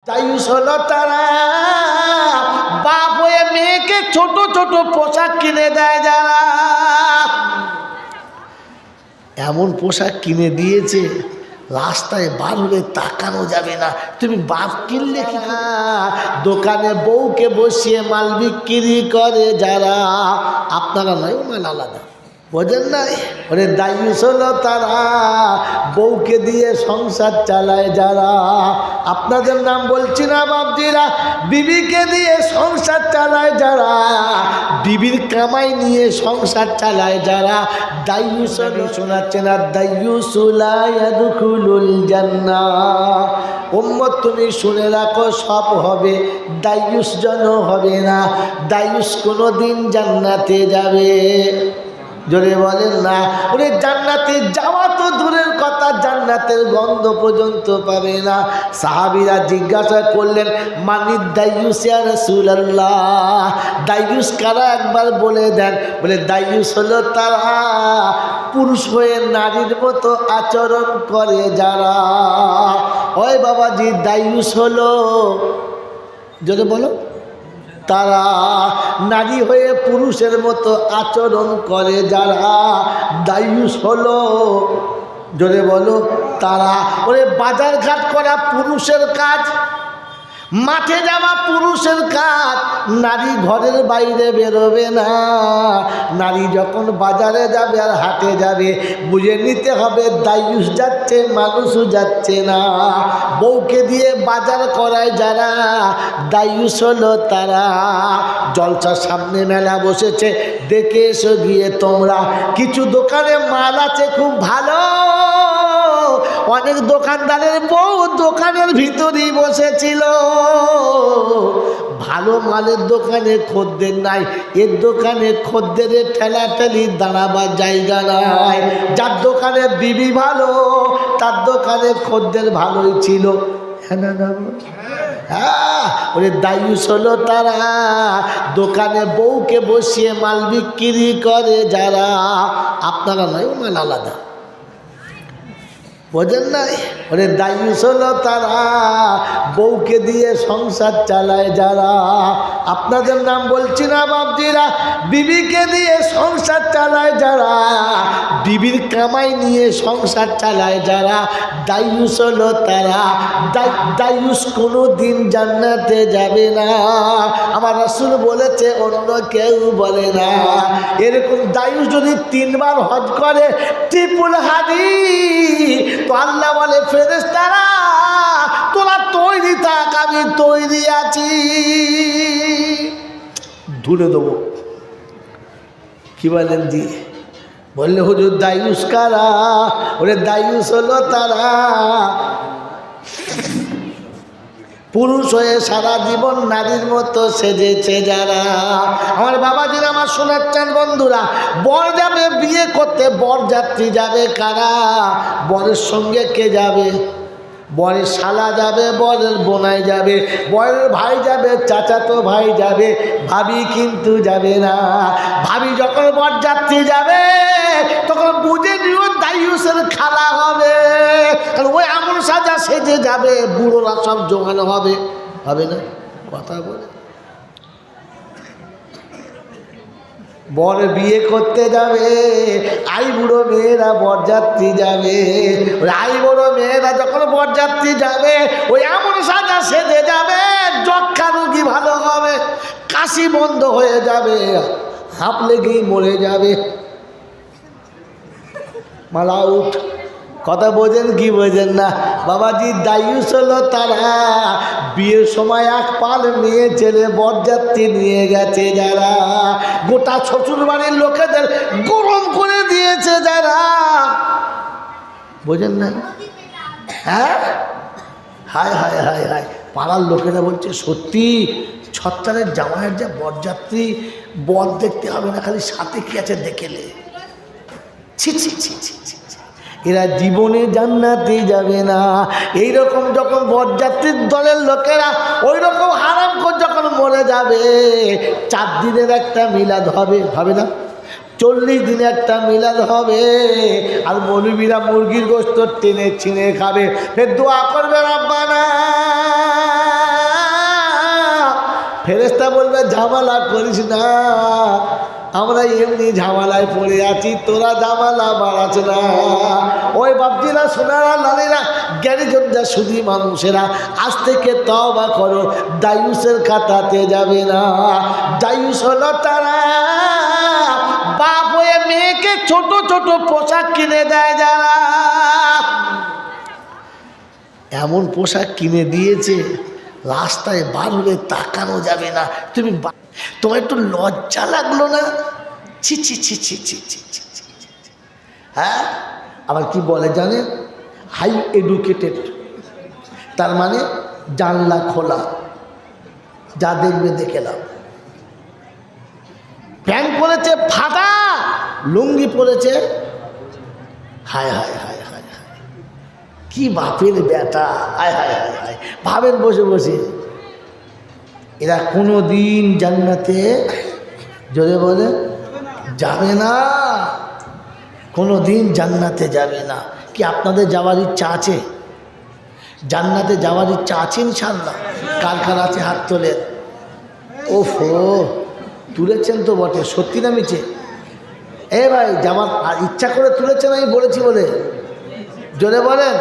দায়ুস হলো তারা বাপ হয়ে মেয়েকে ছোট ছোট পোশাক কিনে দেয় যারা। এমন পোশাক কিনে দিয়েছে রাস্তায় বার হলে তাকানো যাবে না। তুমি বাপ কিনলে কি? দোকানে বউকে বসিয়ে মাল বিক্রি করে যারা, আপনারা নয়, ও মাল আলাদা, বোঝেন নাই? ওরে দায়ুস হলো তারা বউকে দিয়ে সংসার চালায় যারা। আপনাদের নাম বলছি না বাপজিরা, বিবিকে দিয়ে সংসার চালায় যারা, বিবির কামাই নিয়ে সংসার চালায় যারা। দায়ুস শোনাচ্ছেন, আর দায়ুসুলা ইয়াদখুলুল জান্নাহ। উম্মত তুমি শুনে রাখো, সব হবে, দায়ুস জন হবে না। দায়ুস কোনোদিন জান্নাতে যাবে? জোরে বলেন না। ওরে জান্নাতে যাওয়া তো দূরের কথা, জান্নাতের গন্ধ পর্যন্ত পাবে না। সাহাবীরা জিজ্ঞাসা করলেন, মানিদ দায়ুস ইয়া রাসূলুল্লাহ, দায়ুস কারা একবার বলে দেন। বলে দায়ুস হলো তারা পুরুষ হয়ে নারীর মতো আচরণ করে যারা। ওই বাবাজি, দায়ুস হলো, জোরে বলো, তারা নারী হয়ে পুরুষের মতো আচরণ করে যারা। দায়ুস হলো, জোরে বলো, তারা। ওরে বাজার ঘাট করা পুরুষের কাজ, মাঠে যাওয়া পুরুষের কাজ, নারী ঘরের বাইরে বেরোবে না। নারী যখন বাজারে যাবে আর হাটে যাবে, বুঝে নিতে হবে দায়ুস যাচ্ছে, মানুষও যাচ্ছে না। বউকে দিয়ে বাজার করায় যারা, দায়ুস হলো তারা। জলসার সামনে মেলা বসেছে, দেখে এসো গিয়ে তোমরা। কিছু দোকানে মাল আছে খুব ভালো, অনেক দোকানদারের বউ দোকানের ভিতরেই বসেছিল। ভালো মালের দোকানে খদ্দের নাই, এর দোকানে খদ্দের ঠেলাঠেলি দাঁড়াবার জায়গা নাই। যার দোকানে বিবি ভালো, তার দোকানে খদ্দের ভালোই ছিল। হ্যাঁ, ওরে দায়ুস হলো তারা দোকানে বউকে বসিয়ে মাল বিক্রি করে যারা। আপনারা নয়, ও মাল আলাদা, বোঝেন নাই? ওরে দায়ুস হলো তারা বউকে দিয়ে সংসার চালায় যারা। আপনাদের নাম বলছি না বাপজিরা, বিবিকে দিয়ে সংসার চালায় যারা, বিবির কামাই নিয়ে সংসার চালায় যারা। দায়ুস হলো তারা। দায়ুস কোনো দিন জান্নাতে যাবে না। আমার রাসূল বলেছে, অন্য কেউ বলে না। এরকম দায়ুস যদি 3 বার হজ করে, ট্রিপল হাজি, তো আল্লাহ বলে, ফেরেশতারা তোরা তৈরি থাক, আমি তৈরি আছি, ধুলে দেবো। কি বলেন জি? বললে হুজুর দায়ুস কারা? ওরে দায়ুস হলো তারা পুরুষ হয়ে সারা জীবন নারীর মতো সেজেছে যারা। আমার বাবাজিরা, আমার শোনাচ্ছেন বন্ধুরা, বর যাবে বিয়ে করতে, বরযাত্রী যাবে কারা? বরের সঙ্গে কে যাবে? বরের শালা যাবে, বরের বোনাই যাবে, বরের ভাই যাবে, চাচাতো ভাই যাবে, ভাবি কিন্তু যাবে না। ভাবি যখন বরযাত্রী যাবে, তখন বুঝে নিও দায়ুসের খালা হবে। কারণ ওই আমল সাজা সেজে যাবে, বুড়োরা সব জোগানো হবে, হবে না? কথা বলে বর বিয়ে করতে যাবে, আই বুড়ো মেয়েরা বরযাত্রী যাবে। আই বুড়ো মেয়েরা যখন বরযাত্রী যাবে, ওই এমন সাজা সেজে যাবে, যক্ষা রোগী ভালো হবে, কাশি বন্ধ হয়ে যাবে, হাঁপ লেগেই মরে যাবে। মালা উঠ, কথা বোঝেন কি বোঝেন না? বাবাজি, দায়ুস হলো তারা বিয়ের সময় 1 পাল মেয়ে ছেলে বরযাত্রী নিয়ে গেছে যারা। গোটা শ্বশুর বাড়ির লোকেদের গরম করে দিয়েছে যারা, বোঝেন না? হ্যাঁ, হায় হায় হায় হায়, পাড়ার লোকেরা বলছে সত্যি ছত্তারের জামাইয়ের যা বরযাত্রী, বর দেখতে হবে না, খালি সাথে কি আছে দেখেলে। ছি ছি ছি ছি ছি, এরা জীবনে জান্নাতে যাবে না। এইরকম যখন বরযাত্রীর দলের লোকেরা ওই রকম হারাম করে যখন মরে যাবে, 4 দিনের একটা মিলাদ হবে, হবে না? 40 দিনে একটা মিলাদ হবে। আর মৌলবীরা মুরগির গোশত টেনে ছিঁড়ে খাবে, ফের দোয়া করবে, রব্বানা ফেরেশতা বলবে ঝামেলা করিস না, আমরা এমনি ঝামেলায় পড়ে আছি, তোরা ঝামেলা বাড়াস না। ওই বাপজিরা, সোনারা, লালীরা, জ্ঞানীজনরা, শুধু মানুষেরা, আজ থেকে তওবা করো, দায়ুসের খাতাতে যাবে না। দায়ুস হলো তারা বাপ হয়ে মেয়েকে ছোট ছোট পোশাক কিনে দেয়, যারা এমন পোশাক কিনে দিয়েছে রাস্তায় বার হলে তাকানো যাবে না। তুমি তোমার একটু লজ্জা লাগলো না? ছি ছি ছি ছি ছি ছি ছি ছি। হ্যাঁ, আবার কি বলে জানেন? হাই এডুকেটেড, তার মানে জানলা খোলা, যা দেখবে দেখে নাও। প্যান্ট পরেছে ফাটা, লুঙ্গি পরেছে, হায় হায় হায় হায় হায়, কি বাপের বেটা, হায় হায় হায় হায়। ভাবেন বসে বসে, এরা কোনো দিন জান্নাতে, জোরে বলে, যাবে না, কোনো দিন জান্নাতে যাবে না। কি আপনাদের যাওয়ার ইচ্ছা আছে? জান্নাতে যাওয়ার ইচ্ছা আছে ইনশাআল্লাহ? কার কার আছে হাত তোলেন। ওফো, তুলেছেন তো বটে, সত্যি না মিছে? এ ভাই, যাওয়ার ইচ্ছা করে তুলেছেন আমি বলেছি বলে, জোরে বলেন।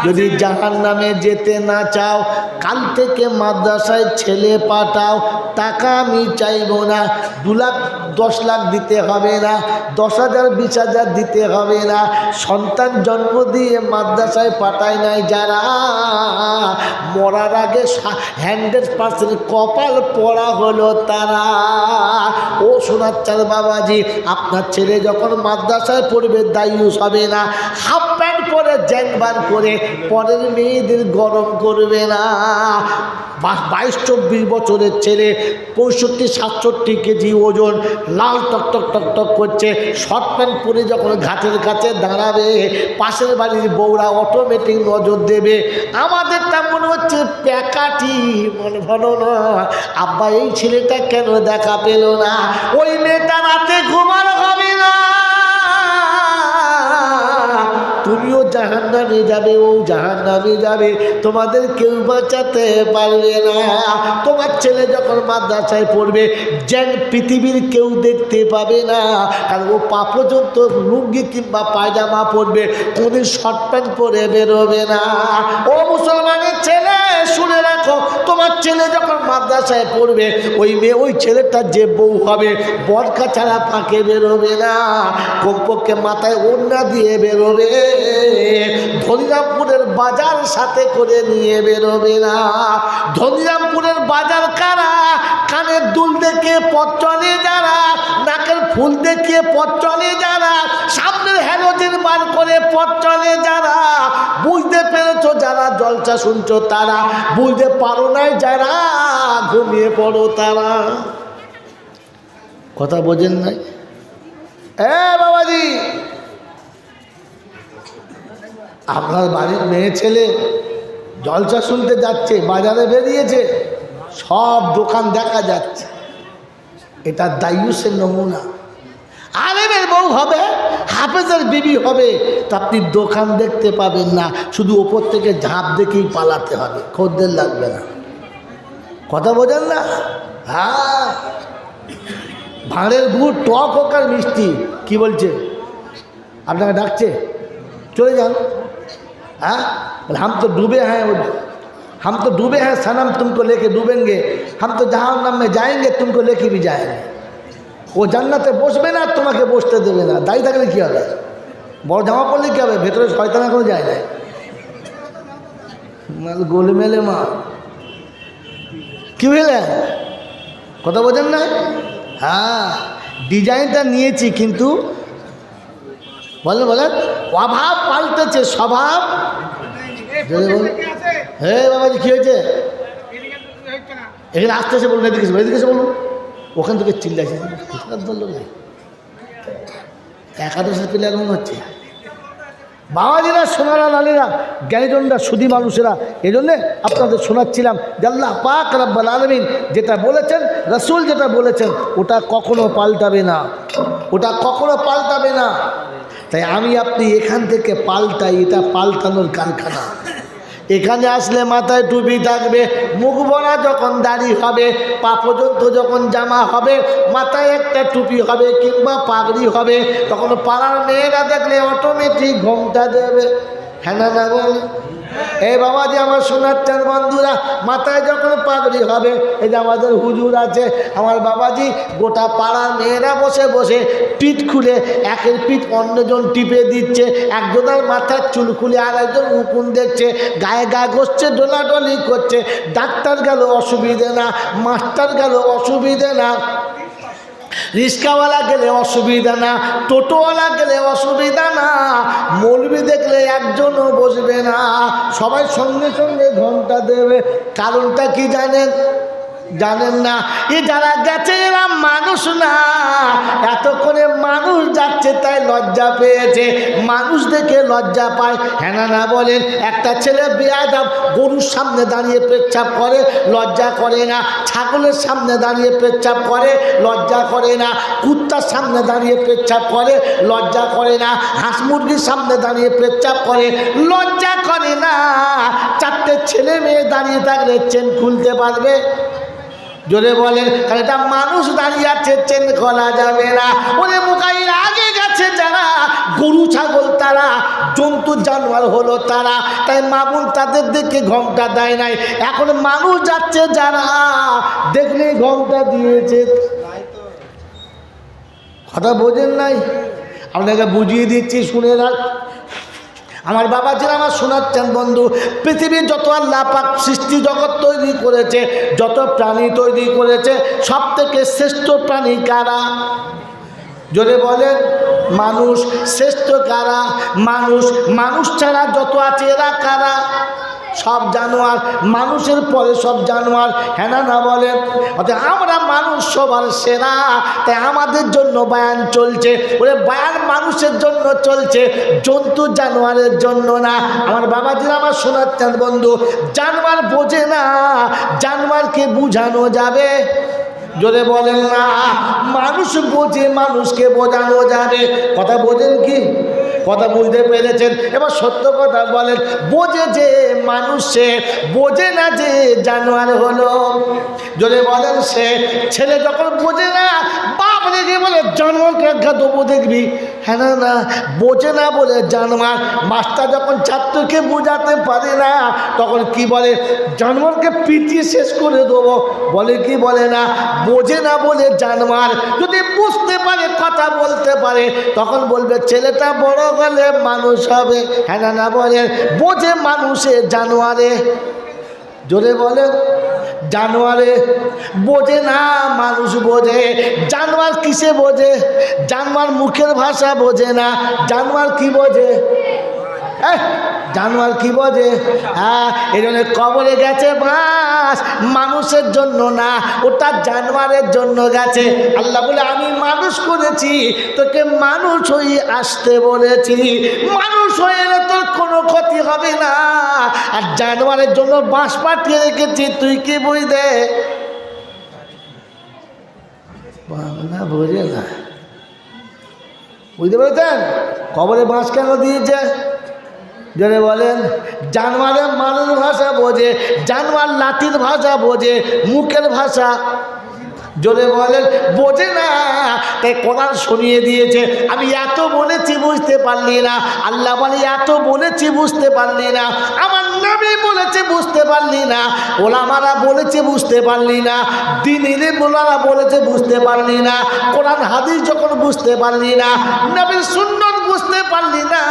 যদি জাহান্নামে যেতে না চাও, কাল থেকে মাদ্রাসায় ছেলে পাঠাও, টাকা আমি চাইব না, 2 লাখ 10 লাখ দিতে হবে না, 10,000 20,000 দিতে হবে না। সন্তান জন্ম দিয়ে মাদ্রাসায় পাঠায় নাই যারা, মরার আগে 100% কপাল পড়া হলো তারা। ও সোনার চাল বাবাজি, আপনার ছেলে যখন মাদ্রাসায় পড়বে দায়ুস হবে না, হাফ প্যান্ট পরে জ্যাংবার করে পরের মেয়েদের গরম করবে না। 22-24 বছরের ছেলে, 65-67 কেজি ওজন, লাল টকটক টকটক করছে, শর্ট প্যান্ট পরে যখন ঘাটের কাছে দাঁড়াবে, পাশের বাড়ির বউরা অটোমেটিক নজর দেবে। আমাদেরটা মনে হচ্ছে প্যাকাটি, মনে ভালো না, আব্বা এই ছেলেটা কেন দেখা পেল না? ওই মেয়েটা রাতে ঘুমানো হবে না, তুমিও জাহান্নামে যাবে, ও জাহান্নামে যাবে, তোমাদের কেউ বাঁচাতে পারবে না। তোমার ছেলে যখন মাদ্রাসায় পড়বে, যেন পৃথিবীর কেউ দেখতে পাবে না, কারণ ও পা পর্যন্ত লুঙ্গি কিংবা পায়জামা পরবে, কোনদিন শর্ট প্যান্ট পরে বেরোবে না। ও মুসলমানের ছেলে, শুনে রাখো, তোমার ছেলে যখন মাদ্রাসায় পড়বে, ওই মেয়ে, ওই ছেলেটার যে বউ হবে, বরকা ছাড়া ফাঁকে বেরোবে না, কমপক্ষে মাথায় ওড়না দিয়ে বেরোবে, ধনিরামপুরের বাজার সাথে করে নিয়ে বেরোবে না। ধনিরামপুরের বাজার কারা? কানের দুল দেখে পথ চলে যারা, নাকের ফুল দেখে পথ চলে যারা, সামনের হ্যালোজেন বার করে পথ চলে যারা। বুঝতে পেরেছো যারা? জলসা শুনছো তারা, বুঝতে পারো নাই যারা, ঘুমিয়ে পড়ো তারা। কথা বোঝেন নাই? বাবাজি, আপনার বাড়ির মেয়ে ছেলে জলসা শুনতে যাচ্ছে, বাজারে বেরিয়েছে, সব দোকান দেখা যাচ্ছে, এটা দায়ুসের নমুনা। আলেমের বউ হবে, হাফেজের বিবি হবে, তা আপনি দোকান দেখতে পাবেন না, শুধু ওপর থেকে ঝাঁপ দেখেই পালাতে হবে, খদ্দের লাগবে না। কথা বোঝেন না? হ্যাঁ, ভাঁড়ের গুড় টক হোক আর মিষ্টি, কি বলছে? আপনাকে ডাকছে, চলে যান। हाँ, हम तो डूबे हैं सनम, तुमको लेके डूबेंगे, हम तो जहन्नम में जाएंगे, तुमको लेके भी जाएंगे। वो জান্নাতে বসবে না, তোমাকে বসতে দেবে না। দায়ী থাকলে কী হবে? বড় জামা পরলে কী হবে? ভেতরে শয়তান এখনো যায় না, গোলমেলে মা। কি বুঝলে? কথা বোঝেন না? হ্যাঁ, ডিজাইনটা নিয়েছি, কিন্তু বলেন অভাব পাল্টেছে স্বভাব। হ্যাঁ বাবাজি, কী হয়েছে? এখানে আসতে এসে বলুন, এদিকে এসে বলুন, ওখান থেকে চিল্লাইছে, ধরল না, একাদশের পিলে এমন হচ্ছে। বাবাজিরা, সোনারা, লালীরা, জ্ঞানীজনরা, সুধী মানুষেরা, এই জন্যে আপনাদের শোনাচ্ছিলাম যে আল্লাহ পাক রব্বুল আলামিন যেটা বলেছেন, রাসূল যেটা বলেছেন, ওটা কখনো পাল্টাবে না, ওটা কখনো পাল্টাবে না। তাই আমি আপনি এখান থেকে পাল্টাই, এটা পাল্টানোর কারখানা। এখানে আসলে মাথায় টুপি থাকবে, মুখ ভরা যখন দাড়ি হবে, পা পর্যন্ত যখন জামা হবে, মাথায় একটা টুপি হবে কিংবা পাগড়ি হবে, তখন পাড়ার মেয়েরা দেখলে অটোমেটিক ঘোমটা দেবে। হ্যাঁ না না বল? এই বাবাজি আমার শোনাচ্ছেন বন্ধুরা, মাথায় যখন পাগড়ি হবে, এই যে আমাদের হুজুর আছে আমার বাবাজি, গোটা পাড়ার মেয়েরা বসে বসে পিঠ খুলে একের পিঠ অন্যজন টিপে দিচ্ছে, একজনের মাথার চুল খুলে আর একজন উকুন দেখছে, গায়ে গা ঘষছে, ডোলাডলি করছে। ডাক্তার গেল অসুবিধে না, মাস্টার গেল অসুবিধে না, রিক্সাওয়ালা গেলে অসুবিধা না, টোটোওয়ালা গেলে অসুবিধা না, মৌলবি দেখলে একজনও বসবে না, সবাই সঙ্গে সঙ্গে ঘন্টা দেবে। কারণটা কি জানেন? জানেন না? এ যারা গেছে এরা মানুষ না, এতক্ষণে মানুষ যাচ্ছে তাই লজ্জা পেয়েছে, মানুষ দেখে লজ্জা পায়। হ্যাঁ না না বলেন? একটা ছেলে বেয়াদব গরুর সামনে দাঁড়িয়ে পেচ্ছাপ করে, লজ্জা করে না? ছাগলের সামনে দাঁড়িয়ে পেচ্ছাপ করে, লজ্জা করে না? কুত্তার সামনে দাঁড়িয়ে পেচ্ছাপ করে, লজ্জা করে না? হাঁস মুরগির সামনে দাঁড়িয়ে পেচ্ছাপ করে, লজ্জা করে না? চারটে ছেলে মেয়ে দাঁড়িয়ে থাকলে চেন খুলতে পারবে? জোরে বলেন। কারণ এটা মানুষ দাঁড়িয়ে আছে, চেন খোলা যাবে না। ওরে মুখাইর আগে গেছে যারা, গরু ছাগল তারা, জন্তু জানোয়ার হলো তারা, তাই মামুন তাদের দিকে ঘোমটা দেয় নাই। এখন মানুষ যাচ্ছে যারা, দেখলে ঘোমটা দিয়েছে। কথা বোঝেন নাই? আপনাকে বুঝিয়ে দিচ্ছি, শুনে রাখ। আমার বাবা যারা আমার শোনাচ্ছেন বন্ধু, পৃথিবীর যত আল্লাহ পাক সৃষ্টি জগৎ তৈরি করেছে, যত প্রাণী তৈরি করেছে, সব থেকে শ্রেষ্ঠ প্রাণী কারা? জোরে বলেন। মানুষ। শ্রেষ্ঠ কারা? মানুষ। মানুষ ছাড়া যত আছে এরা কারা? সব জানোয়ার। মানুষের পরে সব জানোয়ার। হ্যাঁ না বলেন? অর্থাৎ আমরা মানুষ সবার সেরা, তাই আমাদের জন্য বয়ান চলছে। ওরে বয়ান মানুষের জন্য চলছে, জন্তু জানোয়ারের জন্য না। আমার বাবাজিরা আমার শোনাচ্ছেন বন্ধু, জানোয়ার বোঝে না, জানোয়ারকে বুঝানো যাবে? জোরে বলেন না। মানুষ বোঝে, মানুষকে বোঝানো যাবে। কথা বোঝেন কি? কথা বুঝতে পেরেছেন? এবার সত্য কথা বলেন, বোঝে যে মানুষ, সে বোঝে না যে জানোয়ার হলো। জোরে বলেন। সে ছেলে যখন বোঝে না, বাপ রেখে বলে জানোয়ারকে একটা দেবো দেখবি। হ্যাঁ না না, বোঝে না বলে জানোয়ার। মাস্টার যখন ছাত্রকে বোঝাতে পারে না, তখন কি বলে? জানোয়ারকে পিটিয়ে শেষ করে দেবো। বলে কি বলে না? বোঝে না বলে জানোয়ার। যদি বুঝতে পারে, কথা বলতে পারে, তখন বলবে ছেলেটা বড় হলে মানুষ হবে। হ্যাঁ না বলেন? বোঝে মানুষে জানোয়ারে। জোরে বলেন। জানোয়ারে বোঝে না, মানুষ বোঝে। জানোয়ার কিসে বোঝে? জানোয়ার মুখের ভাষা বোঝে না। জানোয়ার কি বোঝে? জানোয়ার কি বোঝে? হ্যাঁ, এই জন্য কবরে গেছে বাস, মানুষের জন্য না, ওটা জানোয়ারের জন্য গেছে। আল্লাহ বলে আমি মানুষ করেছি, তোকে মানুষ হয়ে আসতে বলেছি। মানুষ হয়ে এলে তোর কোনো ক্ষতি হবে না, আর জানোয়ারের জন্য বাঁশ পাঠিয়ে রেখেছি, তুই কি বুঝতে? না বোঝে না। বুঝতে পেরেছেন? কবরে বাঁশ কেন দিয়েছে? জোরে বলেন। জানোয়ারে মানুষ ভাষা বোঝে, জানোয়ার লাঠির ভাষা বোঝে, মুখের ভাষা। জোরে বলেন। বোঝে না, তাই কোরআন শুনিয়ে দিয়েছে। আমি এত বলেছি বুঝতে পারলি না। আল্লাহ বলে এত বলেছি বুঝতে পারলি না। আমার নবী বলেছে বুঝতে পারলি না। ওলামারা বলেছে বুঝতে পারলি না। দ্বীনের মোল্লারা বলেছে বুঝতে পারলি না। কোরআন হাদিস যখন বুঝতে পারলি না, নবীর সুন্নাত বুঝতে পারলি না,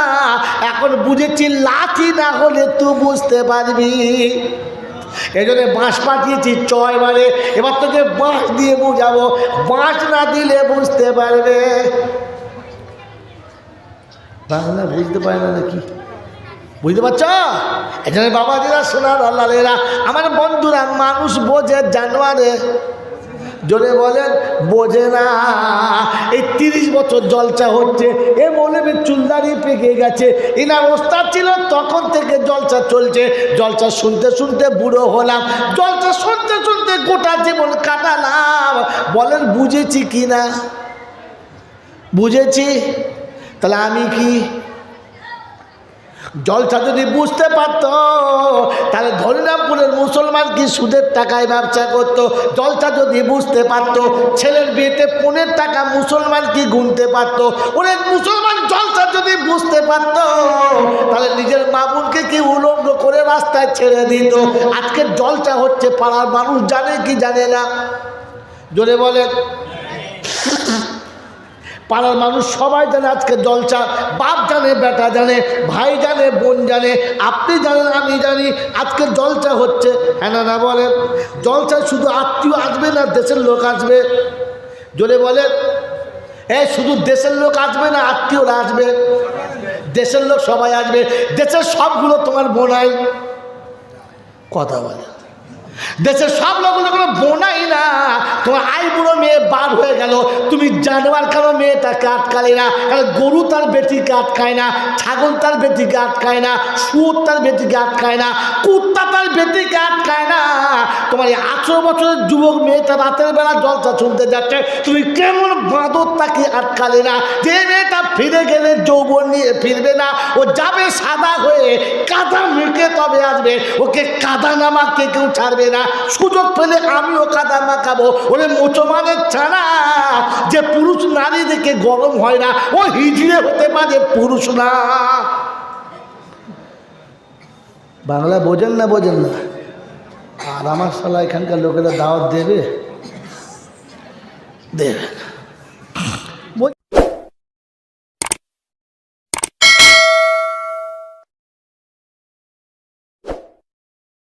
এখন বুঝেছি লাঠি না হলে তুই বুঝতে পারবি। এই জন্য বাঁশ পাঠিয়েছি এবারে। এবার তোকে বাঁশ দিয়ে বুঝাবো, বাঁশ না দিলে বুঝতে পারবে। বাংলা বুঝতে পারে না নাকি? বুঝতে পারছ? এখানে বাবাজিরা, সোনার আল্লাহেরা, আমার বন্ধুরা, মানুষ বোঝে, জানোয়ারে জোরে বলেন বোঝে না। এই 30 বছর জলসা হচ্ছে, এ মৌলবীর চুলদারি পেকে গেছে। এনার ওস্তাদ ছিল, তখন থেকে জলসা চলছে। জলসা শুনতে শুনতে বুড়ো হলাম, জলসা শুনতে শুনতে গোটা জীবন কাটালাম। বলেন বুঝেছি কি না? বুঝেছি। তাহলে আমি কি? জলসা যদি বুঝতে পারত তাহলে হরিরামপুরের মুসলমান কি সুদের টাকায় ব্যবসা করত। জলসা যদি বুঝতে পারত ছেলের বিয়েতে 15 টাকা মুসলমান কি গুনতে পারত। ওরে মুসলমান জলসা যদি বুঝতে পারত তাহলে নিজের মা বোনকে কি উলঙ্গ করে রাস্তায় ছেড়ে দিত। আজকে জলসা হচ্ছে, পাড়ার মানুষ জানে কি জানে না? জোরে বলেন। পাড়ার মানুষ সবাই জানে আজকে জলসা। বাপ জানে, বেটা জানে, ভাই জানে, বোন জানে, আপনি জানেন, আমি জানি আজকে জলসা হচ্ছে। হ্যাঁ না বলেন? জলসা শুধু আত্মীয় আসবে না দেশের লোক আসবে? জোরে বলেন। শুধু দেশের লোক আসবে না আত্মীয়রা আসবে? দেশের লোক সবাই আসবে। দেশের সবগুলো তোমার বোনাই। কথা বলে দেশের সব লোকগুলো কোনো বোনাই না। তোমার আইবুড়ো মেয়ে বার হয়ে গেল, তুমি জানোয়ার কেন মেয়েটাকে আটকালে না? কারণ গরু তার বেটিকে আটকায় না, ছাগল তার বেটিকে আটকায় না, শুয়োর তার বেটিকে আটকায় না, কুত্তা তার বেটিকে আটকায় না। তোমার এই 18 বছরের যুবক মেয়েটা রাতের বেলা জলসা শুনতে যাচ্ছে, তুমি কেমন বাঁদর তাকে আটকালে না? যে মেয়েটা ফিরে গেলে যৌবন নিয়ে ফিরবে না, ও যাবে সাদা হয়ে, কাদা মুখে তবে আসবে। ওকে কাদা নামাকে কেউ ছাড়বে না। সুযোগ পেলে আমিও কাদা মাখাবো। ওরে মুসলমানের ছাড়া যে পুরুষ নারী দেখে গরম হয় না, ও হিজড়ে হতে পারে, পুরুষ না। বাংলা বোঝেন না? বোঝেন না? আর আমার শালা এখানকার লোকেরা দাওয়াত দেবে? দেবেন।